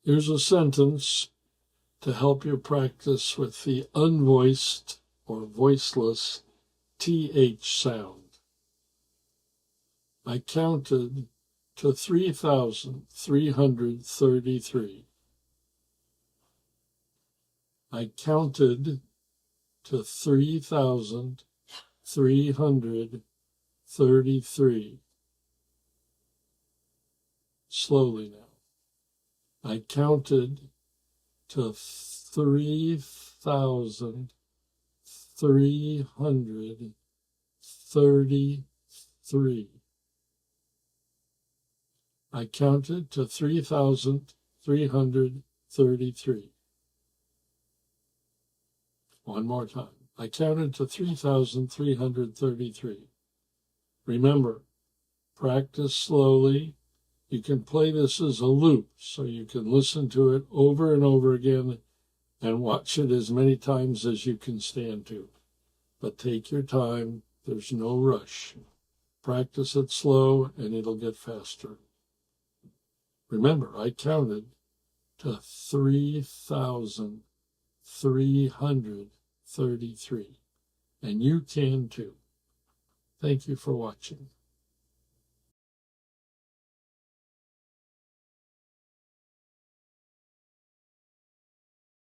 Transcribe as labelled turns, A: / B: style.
A: Here's a sentence to help you practice with the unvoiced or voiceless TH sound. I counted to 3,333. I counted to 3,333. Slowly now. I counted to 3,333. I counted to 3,333. One more time. I counted to 3,333. Remember, practice slowly. You can play this as a loop, so you can listen to it over and over again and watch it as many times as you can stand to. But take your time. There's no rush. Practice it slow, and it'll get faster. Remember, I counted to 3,333, and you can too. Thank you for watching.